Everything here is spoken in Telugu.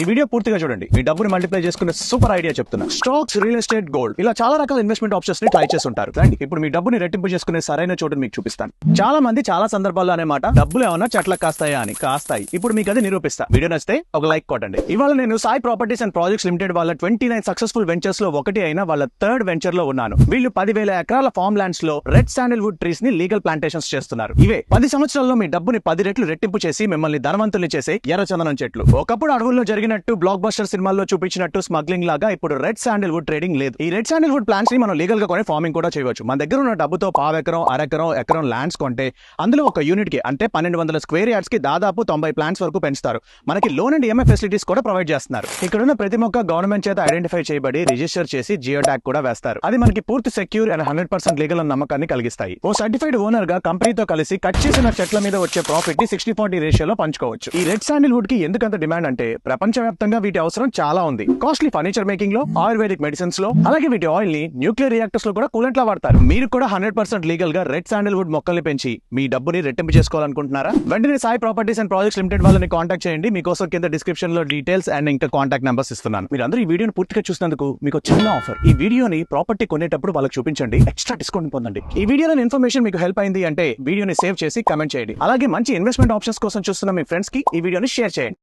ఈ వీడియో పూర్తిగా చూడండి, మీ డబ్బుని మల్టిప్లై చేసుకునే సూపర్ ఐడియా చెప్తున్నా. స్టాక్స్, రియల్ ఎస్టేట్, గోల్డ్, ఇలా చాలా రకాల ఇన్వెస్ట్మెంట్ ఆప్షన్స్ ని ట్రై చేసి ఉంటారు. రండి ఇప్పుడు మీ డబ్బుని రెట్టింపు చేసుకునే సరైన చోటుని మీకు చూపిస్తాను. చాలా మంది చాలా సందర్భాల్లో అనే మాట, డబ్బులు ఏమన్నా చెట్లకు కాస్తాయా అని. కాస్తాయి. ఇప్పుడు మీకు అది నిరూపిస్తా. వీడియో నచ్చితే ఒక లైక్ కొట్టండి. ఇవాళ నేను Sai properties and projects limited వాళ్ళ 29 సక్సెస్ఫుల్ వెంచర్స్ లో ఒకటి అయిన వాళ్ళ థర్డ్ వెంచర్ లో ఉన్నాను. వీళ్ళు 10,000 ఎకరాల ఫార్మ్ ల్యాండ్స్ లో రెడ్ శాండిల్వుడ్ ట్రీస్ ని లీగల్ ప్లాంటేషన్స్ చేస్తున్నారు. ఇవే 10 సంవత్సరాల్లో మీ డబ్బుని 10 రెట్లు రెట్టింపు చేసి మిమ్మల్ని ధనవంతుల్ని చేసే ఎర్రచందనం చెట్లు. ఒకప్పుడు అడవుల్లో జరిగినట్టు బ్లాక్ బస్టర్ సినిమాల్లో చూపించినట్టు స్మగ్లింగ్ లాగా ఇప్పుడు రెడ్ శాండిల్వుడ్ ట్రేడింగ్ లేదు. ఈ రెడ్ శాండిల్వుడ్ ప్లాంట్స్ ని మనం లీగల్ గా కొని ఫార్మింగ్ కూడా చేయవచ్చు. మన దగ్గర ఉన్న డబ్బుతో పావెకరం, అరెకరం, ఎకరం ల్యాండ్స్ కొంటే అందులో ఒక యూనిట్ కి అంటే 1200 స్క్వేర్ యార్డ్స్ కి దాదాపు 90 ప్లాంట్స్ వరకు పెంచుతారు. మనకి లోన్ అండ్ ఈఎంఐ ఫెసిలిటీస్ కూడా ప్రొవైడ్ చేస్తున్నారు. ఇక్కడున్న ప్రతి మొక్క గవర్నమెంట్ చేత ఐడెంటిఫై చేయబడి రిజిస్టర్ చేసి జియో ట్యాగ్ కూడా వేస్తారు. అది మనకి పూర్తి సెక్యూర్ అండ్ 100% లీగల్ అన్న నమ్మకాన్ని కలిగిస్తాయి. ఓ సర్టిఫైడ్ ఓనర్ గా కంపెనీతో కలిసి కట్ చేసిన చెట్ల మీద వచ్చే ప్రాఫిట్ ని 60-40 రేషియోలో పంచుకోవచ్చు. ఈ రెడ్ శాండిల్వుడ్ కి ఎందుకంత డిమాండ్ అంటే ప్రపంచవ్యాప్తంగా వీటి అవసరం చాలా ఉంది. కాస్ట్లీ ఫర్నిచర్ మేకింగ్ లో, ఆయుర్వేదిక్ మెడిసిన్స్ లో, అలాగే వీటి ఆయిల్ ని న్యూక్లియర్ రియాక్టర్స్ లో కూడా కూలెంట్ లా వాడతారు. మీరు కూడా 100% లీగల్ గా రెడ్ శాండిల్వుడ్ మొక్కల్ని పెంచి మీ డబ్బుని రెట్టింపు చేసుకోవాలనుకుంటున్నారా? వెంటనే Sai properties and projects limited వాళ్ళని కాంటాక్ట్ చేయండి. మీకోసం కింద డిస్క్రిప్షన్ లో డీటెయిల్స్ అండ్ ఇంకా కాంటాక్ట్ నెంబర్స్ ఇస్తున్నాను. మీరు అందరూ ఈ వీడియోని పూర్తిగా చూసినందుకు మీకు చిన్న ఆఫర్. ఈ వీడియోని ప్రాపర్టీ కొనేటప్పుడు వాళ్ళకి చూపించండి, ఎక్స్ట్రా డిస్కౌంట్ పొందండి. ఈ వీడియోలో ఇన్ఫర్మేషన్ మీకు హెల్ప్ అయింది అంటే వీడియోని సేవ్ చేసి కమెంట్ చేయండి. అలాగే మంచి ఇన్వెస్ట్మెంట్ ఆప్షన్స్ కోసం చూస్తున్న మీ ఫ్రెండ్స్ కి ఈ వీడియోని షేర్ చేయండి.